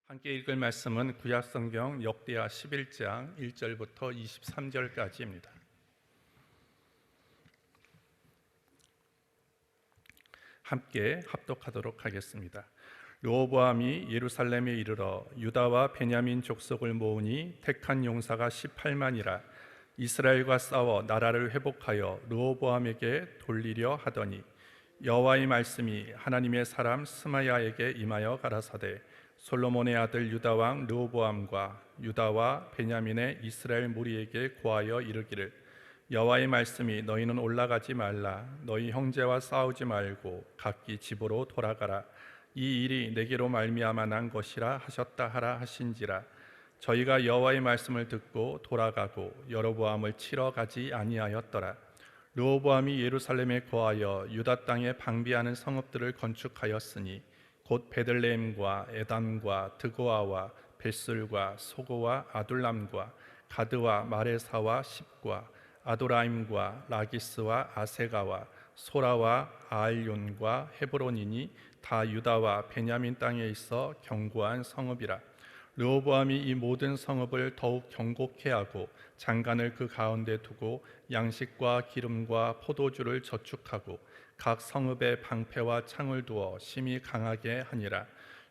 함께 읽을 말씀은 구약성경 역대하 11장 1절부터 23절까지입니다. 함께 합독하도록 하겠습니다. 르호보암이 예루살렘에 이르러 유다와 베냐민 족속을 모으니 택한 용사가 18만이라 이스라엘과 싸워 나라를 회복하여 르호보암에게 돌리려 하더니 여호와의 말씀이 하나님의 사람 스마야에게 임하여 가라사대 솔로몬의 아들 유다 왕 르호보암과 유다와 베냐민의 이스라엘 무리에게 고하여 이르기를 여호와의 말씀이 너희는 올라가지 말라 너희 형제와 싸우지 말고 각기 집으로 돌아가라 이 일이 내게로 말미암아 난 것이라 하셨다 하라 하신지라 저희가 여호와의 말씀을 듣고 돌아가고 여로보암을 치러 가지 아니하였더라. 르호보암이 예루살렘에 거하여 유다 땅에 방비하는 성읍들을 건축하였으니 곧 베들레헴과 에담과 드고아와 벳술과 소고와 아둘람과 가드와 마레사와 십과 아도라임과 라기스와 아세가와 소라와 아알론과 헤브론이니 다 유다와 베냐민 땅에 있어 견고한 성읍이라. 르호보암이 이 모든 성읍을 더욱 견고케 하고 장관을 그 가운데 두고 양식과 기름과 포도주를 저축하고 각 성읍에 방패와 창을 두어 심히 강하게 하니라.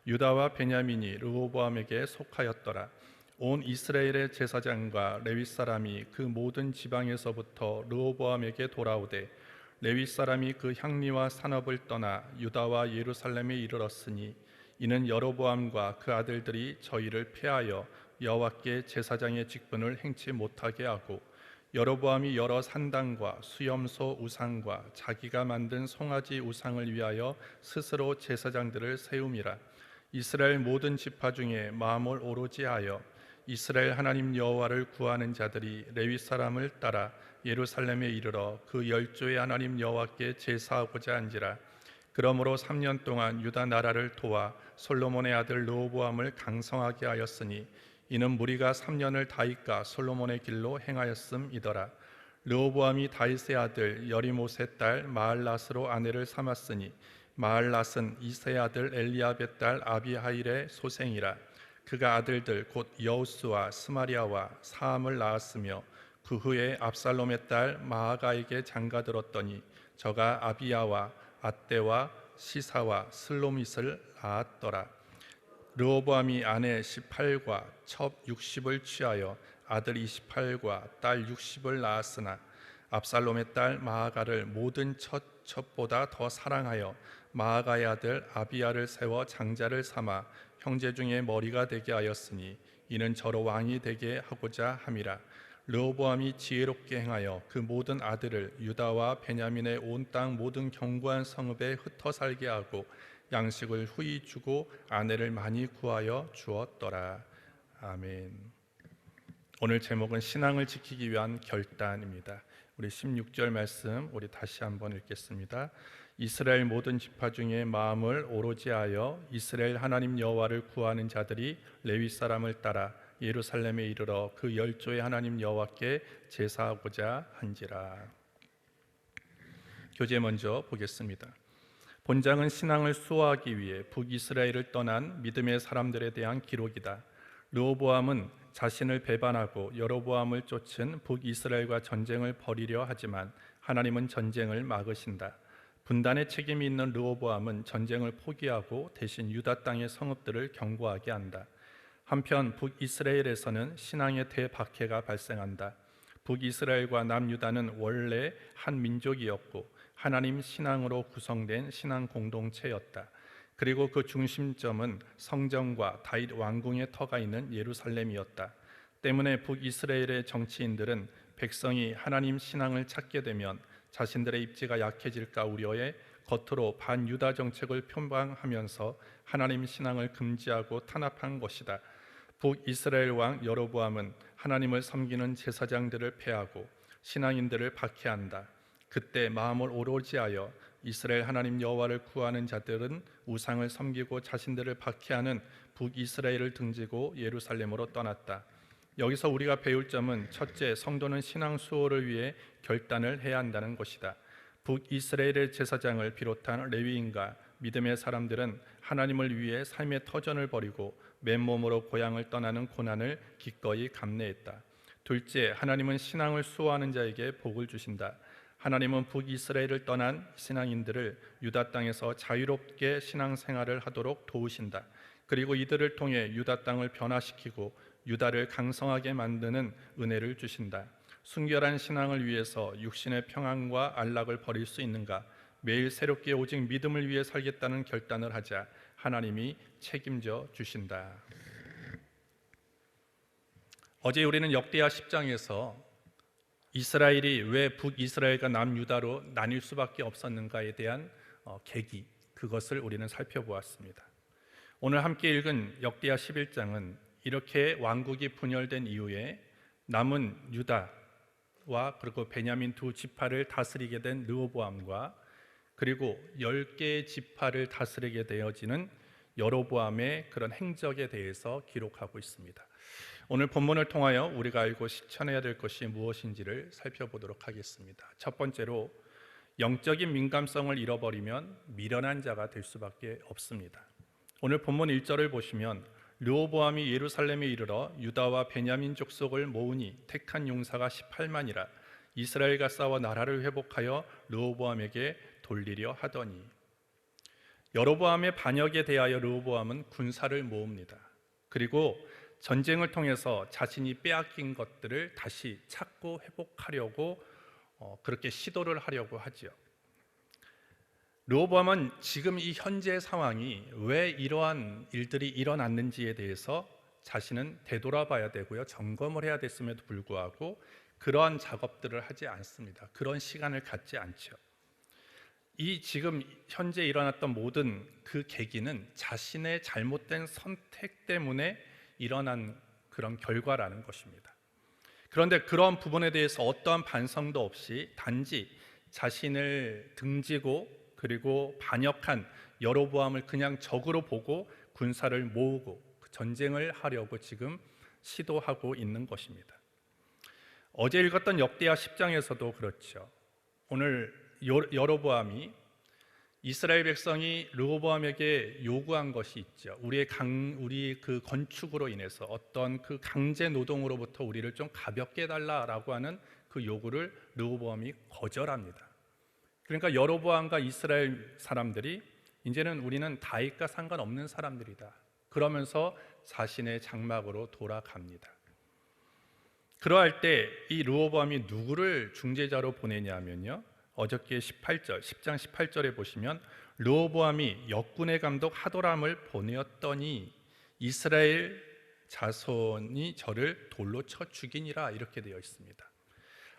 유다와 베냐민이 르호보암에게 속하였더라. 온 이스라엘의 제사장과 레위 사람이 그 모든 지방에서부터 르호보암에게 돌아오되 레위 사람이 그 향리와 산업을 떠나 유다와 예루살렘에 이르렀으니 이는 여로보암과 그 아들들이 저희를 패하여 여호와께 제사장의 직분을 행치 못하게 하고 여로보암이 여러 산당과 수염소 우상과 자기가 만든 송아지 우상을 위하여 스스로 제사장들을 세움이라. 이스라엘 모든 지파 중에 마음을 오로지 하여 이스라엘 하나님 여호와를 구하는 자들이 레위 사람을 따라 예루살렘에 이르러 그 열조의 하나님 여호와께 제사하고자 한지라. 그러므로 3년 동안 유다 나라를 도와 솔로몬의 아들 르호보암을 강성하게 하였으니 이는 무리가 3년을 다윗과 솔로몬의 길로 행하였음이더라. 르호보암이 다윗의 아들 여리못의 딸 마할랏으로 아내를 삼았으니 마할랏은 이새의 아들 엘리압의 딸 아비하일의 소생이라. 그가 아들들 곧 여우스와 스마리아와 사함을 낳았으며 그 후에 압살롬의 딸 마아가에게 장가들었더니 저가 아비야와 앗대와 시사와 슬로밋을 낳았더라. 르호보암이 아내 18과 첩 60을 취하여 아들 28과 딸 60을 낳았으나 압살롬의 딸 마아가를 모든 첩보다 더 사랑하여 마아가의 아들 아비야를 세워 장자를 삼아 형제 중에 머리가 되게 하였으니 이는 저로 왕이 되게 하고자 함이라. 르호보암이 지혜롭게 행하여 그 모든 아들을 유다와 베냐민의 온 땅 모든 견고한 성읍에 흩어 살게 하고 양식을 후히 주고 아내를 많이 구하여 주었더라. 아멘. 오늘 제목은 신앙을 지키기 위한 결단입니다. 우리 16절 말씀 우리 다시 한번 읽겠습니다. 이스라엘 모든 지파 중에 마음을 오로지 하여 이스라엘 하나님 여호와를 구하는 자들이 레위 사람을 따라 예루살렘에 이르러 그 열조의 하나님 여호와께 제사하고자 한지라. 교재 먼저 보겠습니다. 본장은 신앙을 수호하기 위해 북이스라엘을 떠난 믿음의 사람들에 대한 기록이다. 르호보암은 자신을 배반하고 여로보암을 쫓은 북이스라엘과 전쟁을 벌이려 하지만 하나님은 전쟁을 막으신다. 분단의 책임이 있는 르호보암은 전쟁을 포기하고 대신 유다 땅의 성읍들을 견고하게 한다. 한편 북이스라엘에서는 신앙의 대박해가 발생한다. 북이스라엘과 남유다는 원래 한 민족이었고 하나님 신앙으로 구성된 신앙 공동체였다. 그리고 그 중심점은 성전과 다윗 왕궁의 터가 있는 예루살렘이었다. 때문에 북이스라엘의 정치인들은 백성이 하나님 신앙을 찾게 되면 자신들의 입지가 약해질까 우려해 겉으로 반유다 정책을 표방하면서 하나님 신앙을 금지하고 탄압한 것이다. 북이스라엘 왕 여로보암은 하나님을 섬기는 제사장들을 폐하고 신앙인들을 박해한다. 그때 마음을 오로지 하여 이스라엘 하나님 여호와를 구하는 자들은 우상을 섬기고 자신들을 박해하는 북이스라엘을 등지고 예루살렘으로 떠났다. 여기서 우리가 배울 점은 첫째, 성도는 신앙 수호를 위해 결단을 해야 한다는 것이다. 북이스라엘의 제사장을 비롯한 레위인과 믿음의 사람들은 하나님을 위해 삶의 터전을 벌이고 맨몸으로 고향을 떠나는 고난을 기꺼이 감내했다. 둘째, 하나님은 신앙을 수호하는 자에게 복을 주신다. 하나님은 북이스라엘을 떠난 신앙인들을 유다 땅에서 자유롭게 신앙생활을 하도록 도우신다. 그리고 이들을 통해 유다 땅을 변화시키고 유다를 강성하게 만드는 은혜를 주신다. 순결한 신앙을 위해서 육신의 평안과 안락을 버릴 수 있는가? 매일 새롭게 오직 믿음을 위해 살겠다는 결단을 하자. 하나님이 책임져 주신다. 어제 우리는 역대하 10장에서 이스라엘이 왜 북이스라엘과 남유다로 나뉠 수밖에 없었는가에 대한 계기, 그것을 우리는 살펴보았습니다. 오늘 함께 읽은 역대하 11장은 이렇게 왕국이 분열된 이후에 남은 유다와 그리고 베냐민 두 지파를 다스리게 된 르호보암과 그리고 10개의 지파를 다스리게 되어지는 여로보암의 그런 행적에 대해서 기록하고 있습니다. 오늘 본문을 통하여 우리가 알고 실천해야 될 것이 무엇인지를 살펴보도록 하겠습니다. 첫 번째로, 영적인 민감성을 잃어버리면 미련한 자가 될 수밖에 없습니다. 오늘 본문 1절을 보시면 르호보암이 예루살렘에 이르러 유다와 베냐민 족속을 모으니 택한 용사가 18만이라 이스라엘과 싸워 나라를 회복하여 르호보암에게 돌리려 하더니. 여로보암의 반역에 대하여 르호보암은 군사를 모읍니다. 그리고 전쟁을 통해서 자신이 빼앗긴 것들을 다시 찾고 회복하려고 그렇게 시도를 하려고 하죠. 르호보암은 지금 이 현재 상황이 왜 이러한 일들이 일어났는지에 대해서 자신은 되돌아봐야 되고요, 점검을 해야 됐음에도 불구하고 그러한 작업들을 하지 않습니다. 그런 시간을 갖지 않죠. 이 지금 현재 일어났던 모든 그 계기는 자신의 잘못된 선택 때문에 일어난 그런 결과라는 것입니다. 그런데 그런 부분에 대해서 어떠한 반성도 없이 단지 자신을 등지고 그리고 반역한 여로보암을 그냥 적으로 보고 군사를 모으고 전쟁을 하려고 지금 시도하고 있는 것입니다. 어제 읽었던 역대하 10장에서도 그렇죠. 오늘 여로보암이 이스라엘 백성이 르호보암에게 요구한 것이 있죠. 우리 그 건축으로 인해서 어떤 그 강제 노동으로부터 우리를 좀 가볍게 해달라라고 하는 그 요구를 르호보암이 거절합니다. 그러니까 여로보암과 이스라엘 사람들이 이제는 우리는 다윗과 상관없는 사람들이다, 그러면서 자신의 장막으로 돌아갑니다. 그러할 때 이 르호보암이 누구를 중재자로 보내냐면요, 어저께 10장 18절에 보시면 르호보암이 역군의 감독 하도람을 보내었더니 이스라엘 자손이 저를 돌로 쳐 죽이니라, 이렇게 되어 있습니다.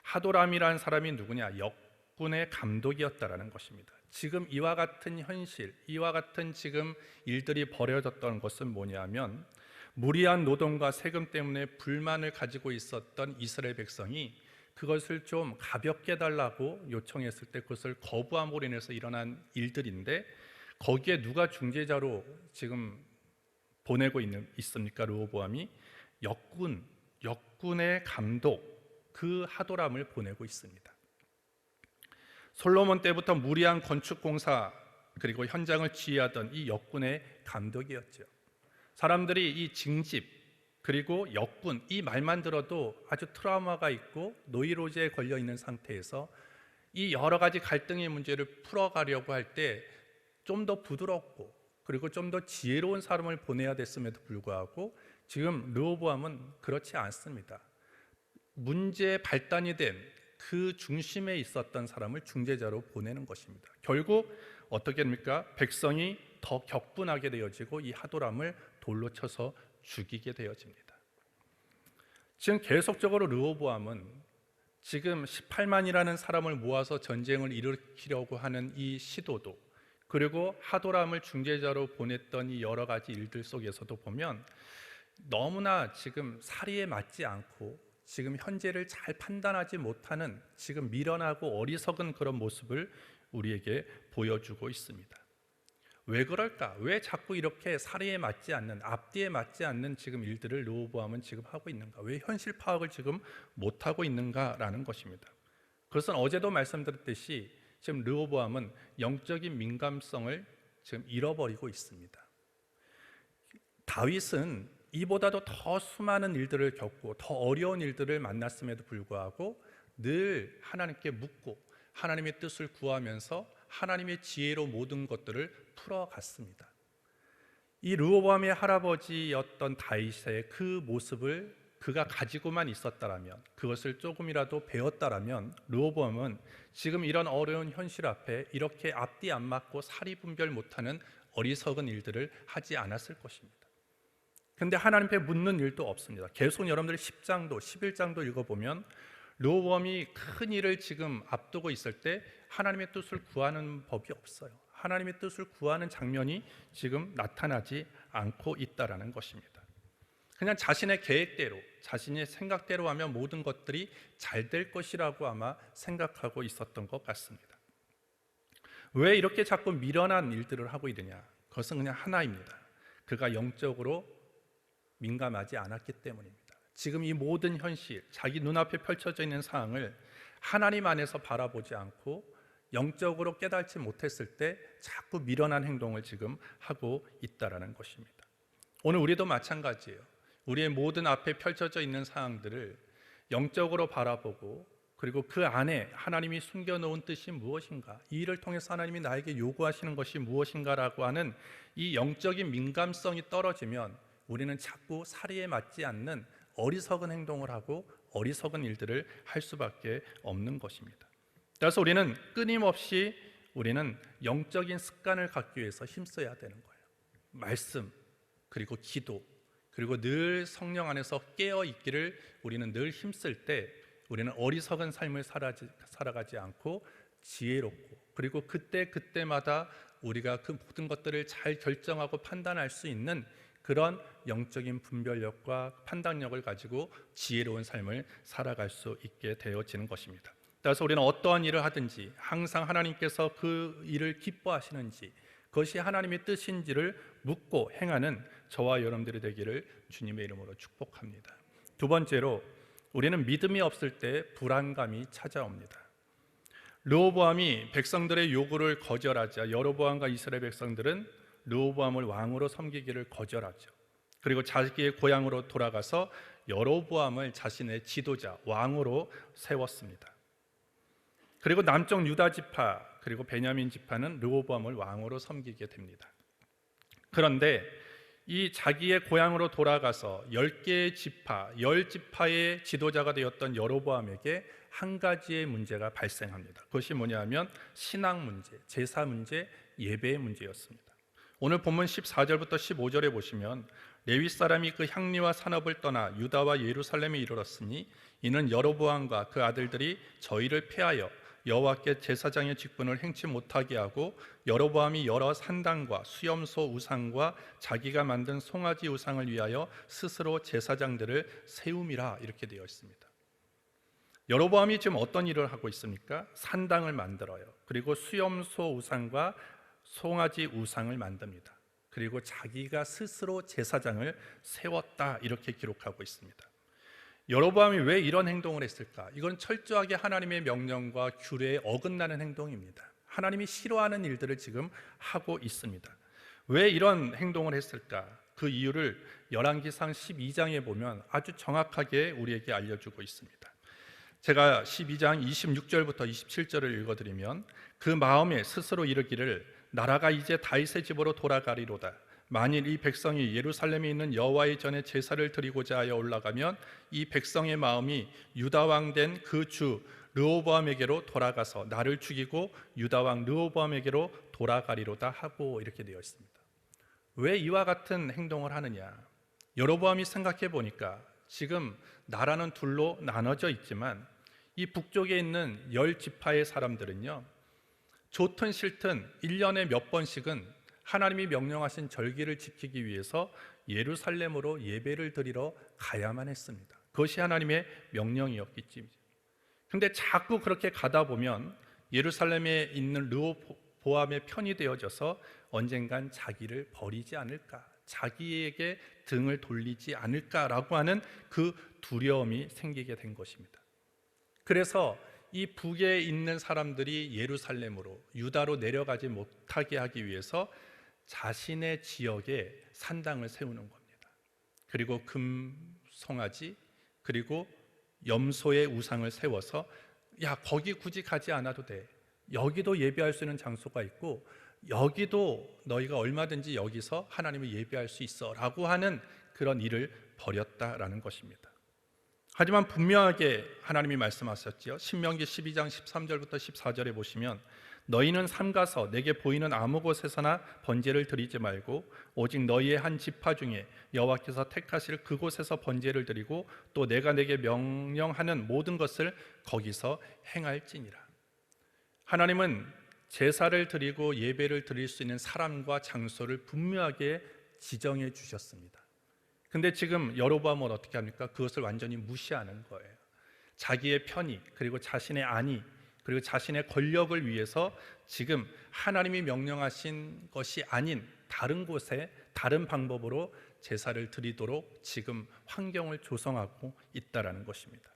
하도람이라는 사람이 누구냐? 역군의 감독이었다라는 것입니다. 지금 이와 같은 현실, 이와 같은 지금 일들이 벌어졌던 것은 뭐냐면, 무리한 노동과 세금 때문에 불만을 가지고 있었던 이스라엘 백성이 그것을 좀 가볍게 해달라고 요청했을 때 그것을 거부함으로 인해서 일어난 일들인데, 거기에 누가 중재자로 지금 보내고 있습니까? 르호보암이 역군의 감독 그 하도람을 보내고 있습니다. 솔로몬 때부터 무리한 건축 공사 그리고 현장을 지휘하던 이 역군의 감독이었죠. 사람들이 이 징집 그리고 역군, 이 말만 들어도 아주 트라우마가 있고 노이로제에 걸려 있는 상태에서 이 여러 가지 갈등의 문제를 풀어가려고 할 때 좀 더 부드럽고 그리고 좀 더 지혜로운 사람을 보내야 됐음에도 불구하고 지금 르호보암은 그렇지 않습니다. 문제의 발단이 된 그 중심에 있었던 사람을 중재자로 보내는 것입니다. 결국 어떻게 됩니까? 백성이 더 격분하게 되어지고 이 하도람을 돌로 쳐서 죽이게 되어집니다. 지금 계속적으로 르호보암은 지금 18만이라는 사람을 모아서 전쟁을 일으키려고 하는 이 시도도, 그리고 하도람을 중재자로 보냈던 이 여러 가지 일들 속에서도 보면 너무나 지금 사리에 맞지 않고 지금 현재를 잘 판단하지 못하는 지금 미련하고 어리석은 그런 모습을 우리에게 보여주고 있습니다. 왜 그럴까? 왜 자꾸 이렇게 사리에 맞지 않는, 앞뒤에 맞지 않는 지금 일들을 르호보암은 지금 하고 있는가? 왜 현실 파악을 지금 못하고 있는가라는 것입니다. 그것은 어제도 말씀드렸듯이 지금 르호보암은 영적인 민감성을 지금 잃어버리고 있습니다. 다윗은 이보다도 더 수많은 일들을 겪고 더 어려운 일들을 만났음에도 불구하고 늘 하나님께 묻고 하나님의 뜻을 구하면서 하나님의 지혜로 모든 것들을 풀어갔습니다. 이 르호보암의 할아버지였던 다윗의 그 모습을 그가 가지고만 있었다라면, 그것을 조금이라도 배웠다라면 르호보암은 지금 이런 어려운 현실 앞에 이렇게 앞뒤 안 맞고 사리 분별 못하는 어리석은 일들을 하지 않았을 것입니다. 그런데 하나님 앞에 묻는 일도 없습니다. 계속 여러분들이 10장도 11장도 읽어보면 르호보암이 큰 일을 지금 앞두고 있을 때 하나님의 뜻을 구하는 법이 없어요. 하나님의 뜻을 구하는 장면이 지금 나타나지 않고 있다라는 것입니다. 그냥 자신의 계획대로, 자신의 생각대로 하면 모든 것들이 잘 될 것이라고 아마 생각하고 있었던 것 같습니다. 왜 이렇게 자꾸 미련한 일들을 하고 있느냐? 그것은 그냥 하나입니다. 그가 영적으로 민감하지 않았기 때문입니다. 지금 이 모든 현실, 자기 눈앞에 펼쳐져 있는 상황을 하나님 안에서 바라보지 않고 영적으로 깨닫지 못했을 때 자꾸 미련한 행동을 지금 하고 있다라는 것입니다. 오늘 우리도 마찬가지예요. 우리의 모든 앞에 펼쳐져 있는 상황들을 영적으로 바라보고 그리고 그 안에 하나님이 숨겨놓은 뜻이 무엇인가, 이 일을 통해서 하나님이 나에게 요구하시는 것이 무엇인가라고 하는 이 영적인 민감성이 떨어지면 우리는 자꾸 사리에 맞지 않는 어리석은 행동을 하고 어리석은 일들을 할 수밖에 없는 것입니다. 그래서 우리는 끊임없이 영적인 습관을 갖기 위해서 힘써야 되는 거예요. 말씀, 그리고 기도, 그리고 늘 성령 안에서 깨어 있기를 우리는 늘 힘쓸 때 우리는 어리석은 삶을 살아가지 않고 지혜롭고, 그리고 그때마다 우리가 그 모든 것들을 잘 결정하고 판단할 수 있는 그런 영적인 분별력과 판단력을 가지고 지혜로운 삶을 살아갈 수 있게 되어지는 것입니다. 따라서 우리는 어떠한 일을 하든지 항상 하나님께서 그 일을 기뻐하시는지, 그것이 하나님의 뜻인지를 묻고 행하는 저와 여러분들이 되기를 주님의 이름으로 축복합니다. 두 번째로, 우리는 믿음이 없을 때 불안감이 찾아옵니다. 르호보암이 백성들의 요구를 거절하자 여로보암과 이스라엘 백성들은 르호보암을 왕으로 섬기기를 거절하죠. 그리고 자기의 고향으로 돌아가서 여로보암을 자신의 지도자, 왕으로 세웠습니다. 그리고 남쪽 유다 지파 그리고 베냐민 지파는 르호보암을 왕으로 섬기게 됩니다. 그런데 이 자기의 고향으로 돌아가서 10개의 지파, 10지파의 지도자가 되었던 여로보암에게 한 가지의 문제가 발생합니다. 그것이 뭐냐면 신앙 문제, 제사 문제, 예배의 문제였습니다. 오늘 본문 14절부터 15절에 보시면 레위 사람이 그 향리와 산업을 떠나 유다와 예루살렘에 이르렀으니 이는 여로보암과 그 아들들이 저희를 패하여 여호와께 제사장의 직분을 행치 못하게 하고 여로보암이 여러 산당과 수염소 우상과 자기가 만든 송아지 우상을 위하여 스스로 제사장들을 세움이라, 이렇게 되어 있습니다. 여로보암이 지금 어떤 일을 하고 있습니까? 산당을 만들어요. 그리고 수염소 우상과 송아지 우상을 만듭니다. 그리고 자기가 스스로 제사장을 세웠다, 이렇게 기록하고 있습니다. 여로보암이 왜 이런 행동을 했을까? 이건 철저하게 하나님의 명령과 규례에 어긋나는 행동입니다. 하나님이 싫어하는 일들을 지금 하고 있습니다. 왜 이런 행동을 했을까? 그 이유를 열왕기상 12장에 보면 아주 정확하게 우리에게 알려주고 있습니다. 제가 12장 26절부터 27절을 읽어드리면, 그 마음에 스스로 이르기를 나라가 이제 다윗의 집으로 돌아가리로다. 만일 이 백성이 예루살렘에 있는 여호와의 전에 제사를 드리고자 하여 올라가면 이 백성의 마음이 유다 왕 된 그 주 르호보암에게로 돌아가서 나를 죽이고 유다 왕 르호보암에게로 돌아가리로다 하고, 이렇게 되어 있습니다. 왜 이와 같은 행동을 하느냐? 여로보암이 생각해 보니까 지금 나라는 둘로 나눠져 있지만 이 북쪽에 있는 10지파의 사람들은요, 좋든 싫든 1년에 몇 번씩은 하나님이 명령하신 절기를 지키기 위해서 예루살렘으로 예배를 드리러 가야만 했습니다. 그것이 하나님의 명령이었기 때문이죠. 그런데 자꾸 그렇게 가다 보면 예루살렘에 있는 르호보암의 편이 되어져서 언젠간 자기를 버리지 않을까, 자기에게 등을 돌리지 않을까라고 하는 그 두려움이 생기게 된 것입니다. 그래서 이 북에 있는 사람들이 예루살렘으로, 유다로 내려가지 못하게 하기 위해서 자신의 지역에 산당을 세우는 겁니다. 그리고 금송아지, 그리고 염소의 우상을 세워서 야, 거기 굳이 가지 않아도 돼. 여기도 예배할 수 있는 장소가 있고 여기도 너희가 얼마든지 여기서 하나님을 예배할 수 있어 라고 하는 그런 일을 벌였다라는 것입니다. 하지만 분명하게 하나님이 말씀하셨죠. 신명기 12장 13절부터 14절에 보시면 너희는 삼가서 내게 보이는 아무 곳에서나 번제를 드리지 말고 오직 너희의 한 지파 중에 여호와께서 택하실 그곳에서 번제를 드리고 또 내가 내게 명령하는 모든 것을 거기서 행할지니라. 하나님은 제사를 드리고 예배를 드릴 수 있는 사람과 장소를 분명하게 지정해 주셨습니다. 근데 지금 여로보암은 어떻게 합니까? 그것을 완전히 무시하는 거예요. 자기의 편의, 그리고 자신의 안위, 그리고 자신의 권력을 위해서 지금 하나님이 명령하신 것이 아닌 다른 곳에 다른 방법으로 제사를 드리도록 지금 환경을 조성하고 있다라는 것입니다.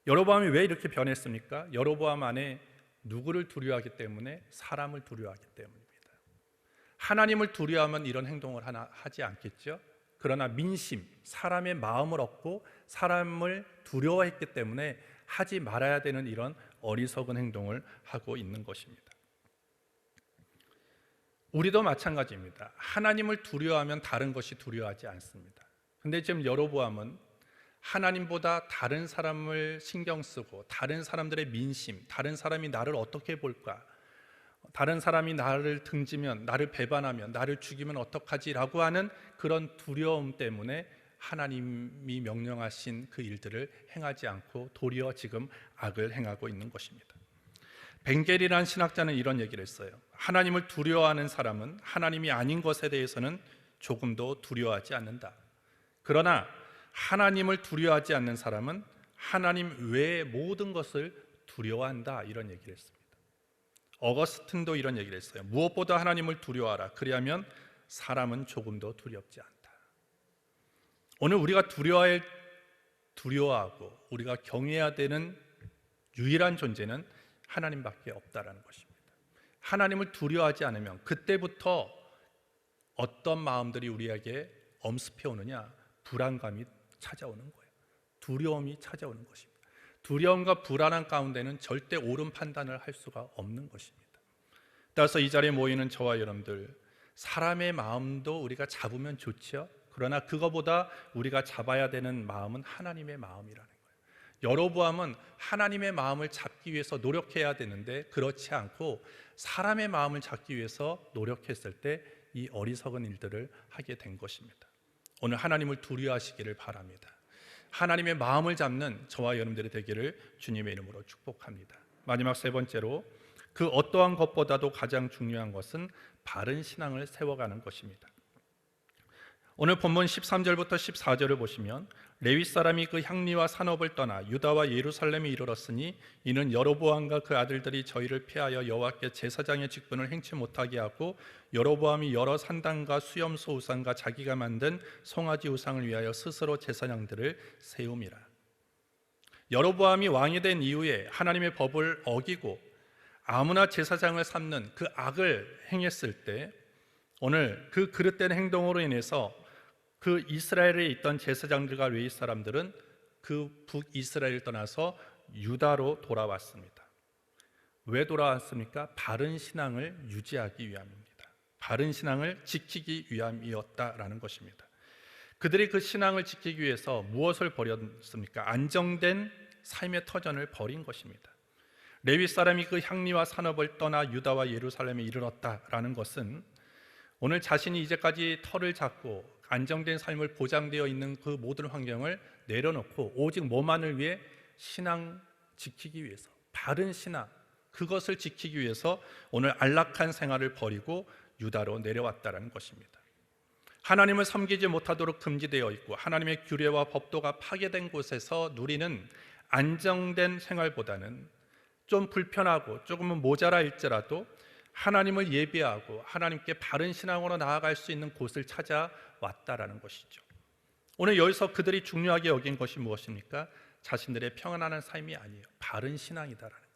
여로보암이 왜 이렇게 변했습니까? 여로보암 안에 누구를 두려워하기 때문에? 사람을 두려워하기 때문입니다. 하나님을 두려워하면 이런 행동을 하지 않겠죠? 그러나 민심, 사람의 마음을 얻고 사람을 두려워했기 때문에 하지 말아야 되는 이런 어리석은 행동을 하고 있는 것입니다. 우리도 마찬가지입니다. 하나님을 두려워하면 다른 것이 두려워하지 않습니다. 근데 지금 여로보암은 하나님보다 다른 사람을 신경 쓰고 다른 사람들의 민심, 다른 사람이 나를 어떻게 볼까, 다른 사람이 나를 등지면, 나를 배반하면, 나를 죽이면 어떡하지라고 하는 그런 두려움 때문에 하나님이 명령하신 그 일들을 행하지 않고 도리어 지금 악을 행하고 있는 것입니다. 벵겔이라는 신학자는 이런 얘기를 했어요. 하나님을 두려워하는 사람은 하나님이 아닌 것에 대해서는 조금도 두려워하지 않는다. 그러나 하나님을 두려워하지 않는 사람은 하나님 외의 모든 것을 두려워한다, 이런 얘기를 했습니다. 어거스틴도 이런 얘기를 했어요. 무엇보다 하나님을 두려워하라. 그리하면 사람은 조금도 두렵지 않다. 오늘 우리가 두려워하고 우리가 경외해야 되는 유일한 존재는 하나님밖에 없다라는 것입니다. 하나님을 두려워하지 않으면 그때부터 어떤 마음들이 우리에게 엄습해 오느냐? 불안감이 찾아오는 거예요. 두려움이 찾아오는 것입니다. 두려움과 불안한 가운데는 절대 옳은 판단을 할 수가 없는 것입니다. 따라서 이 자리에 모이는 저와 여러분들, 사람의 마음도 우리가 잡으면 좋죠. 그러나 그거보다 우리가 잡아야 되는 마음은 하나님의 마음이라는 거예요. 여로보암은 하나님의 마음을 잡기 위해서 노력해야 되는데 그렇지 않고 사람의 마음을 잡기 위해서 노력했을 때 이 어리석은 일들을 하게 된 것입니다. 오늘 하나님을 두려워하시기를 바랍니다. 하나님의 마음을 잡는 저와 여러분들이 되기를 주님의 이름으로 축복합니다. 마지막 세 번째로, 그 어떠한 것보다도 가장 중요한 것은 바른 신앙을 세워가는 것입니다. 오늘 본문 13절부터 14절을 보시면 레위 사람이 그 향리와 산업을 떠나 유다와 예루살렘에 이르렀으니 이는 여로보암과 그 아들들이 저희를 피하여 여호와께 제사장의 직분을 행치 못하게 하고 여로보암이 여러 산당과 수염소 우상과 자기가 만든 송아지 우상을 위하여 스스로 제사장들을 세움이라. 여로보암이 왕이 된 이후에 하나님의 법을 어기고 아무나 제사장을 삼는 그 악을 행했을 때 오늘 그 그릇된 행동으로 인해서 그 이스라엘에 있던 제사장들과 레위 사람들은 그 북이스라엘을 떠나서 유다로 돌아왔습니다. 왜 돌아왔습니까? 바른 신앙을 유지하기 위함입니다. 바른 신앙을 지키기 위함이었다라는 것입니다. 그들이 그 신앙을 지키기 위해서 무엇을 버렸습니까? 안정된 삶의 터전을 버린 것입니다. 레위 사람이 그 향리와 산업을 떠나 유다와 예루살렘에 이르렀다라는 것은 오늘 자신이 이제까지 터를 잡고 안정된 삶을 보장되어 있는 그 모든 환경을 내려놓고 오직 뭐만을 위해 신앙 지키기 위해서, 바른 신앙, 그것을 지키기 위해서 오늘 안락한 생활을 버리고 유다로 내려왔다는 것입니다. 하나님을 섬기지 못하도록 금지되어 있고 하나님의 규례와 법도가 파괴된 곳에서 누리는 안정된 생활보다는 좀 불편하고 조금은 모자랄지라도 하나님을 예배하고 하나님께 바른 신앙으로 나아갈 수 있는 곳을 찾아왔다라는 것이죠. 오늘 여기서 그들이 중요하게 여긴 것이 무엇입니까? 자신들의 평안한 삶이 아니에요. 바른 신앙이다라는 거예요.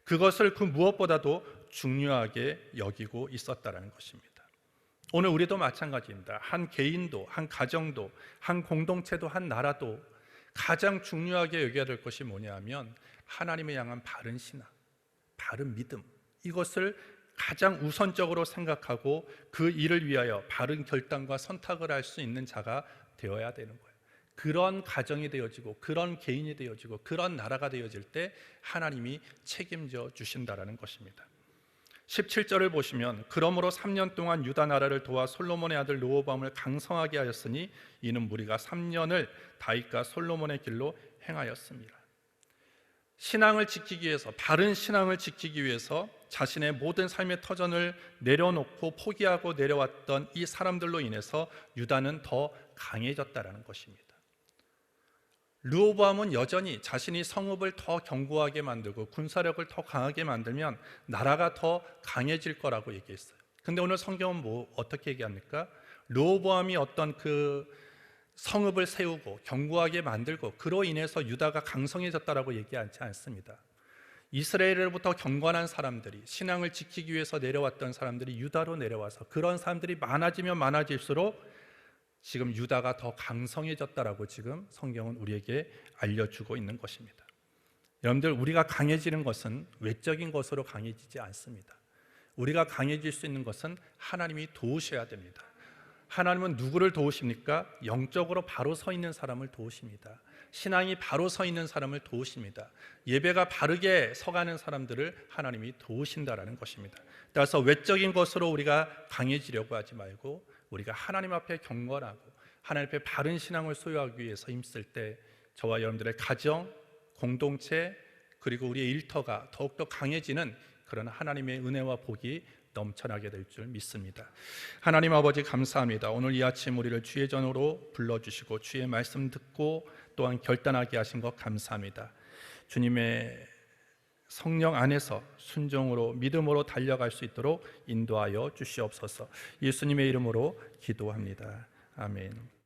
그것을 그 무엇보다도 중요하게 여기고 있었다라는 것입니다. 오늘 우리도 마찬가지입니다. 한 개인도, 한 가정도, 한 공동체도, 한 나라도 가장 중요하게 여겨야 될 것이 뭐냐면 하나님을 향한 바른 신앙, 바른 믿음, 이것을 가장 우선적으로 생각하고 그 일을 위하여 바른 결단과 선택을 할 수 있는 자가 되어야 되는 거예요. 그런 가정이 되어지고 그런 개인이 되어지고 그런 나라가 되어질 때 하나님이 책임져 주신다라는 것입니다. 17절을 보시면 그러므로 3년 동안 유다 나라를 도와 솔로몬의 아들 르호보암을 강성하게 하였으니 이는 무리가 3년을 다윗과 솔로몬의 길로 행하였습니다. 신앙을 지키기 위해서, 바른 신앙을 지키기 위해서 자신의 모든 삶의 터전을 내려놓고 포기하고 내려왔던 이 사람들로 인해서 유다는 더 강해졌다라는 것입니다. 르호보암은 여전히 자신이 성읍을 더 견고하게 만들고 군사력을 더 강하게 만들면 나라가 더 강해질 거라고 얘기했어요. 근데 오늘 성경은 어떻게 얘기합니까? 르호보암이 어떤 그 성읍을 세우고 견고하게 만들고 그로 인해서 유다가 강성해졌다라고 얘기하지 않습니다. 이스라엘로부터 경건한 사람들이, 신앙을 지키기 위해서 내려왔던 사람들이 유다로 내려와서 그런 사람들이 많아지면 많아질수록 지금 유다가 더 강성해졌다라고 지금 성경은 우리에게 알려주고 있는 것입니다. 여러분들, 우리가 강해지는 것은 외적인 것으로 강해지지 않습니다. 우리가 강해질 수 있는 것은 하나님이 도우셔야 됩니다. 하나님은 누구를 도우십니까? 영적으로 바로 서 있는 사람을 도우십니다. 신앙이 바로 서 있는 사람을 도우십니다. 예배가 바르게 서가는 사람들을 하나님이 도우신다라는 것입니다. 따라서 외적인 것으로 우리가 강해지려고 하지 말고 우리가 하나님 앞에 경건하고 하나님 앞에 바른 신앙을 소유하기 위해서 힘쓸 때 저와 여러분들의 가정, 공동체, 그리고 우리의 일터가 더욱더 강해지는 그런 하나님의 은혜와 복이 넘쳐나게 될 줄 믿습니다. 하나님 아버지, 감사합니다. 오늘 이 아침 우리를 주의 전으로 불러주시고 주의 말씀 듣고 또한 결단하게 하신 것 감사합니다. 주님의 성령 안에서 순종으로 믿음으로 달려갈 수 있도록 인도하여 주시옵소서. 예수님의 이름으로 기도합니다. 아멘.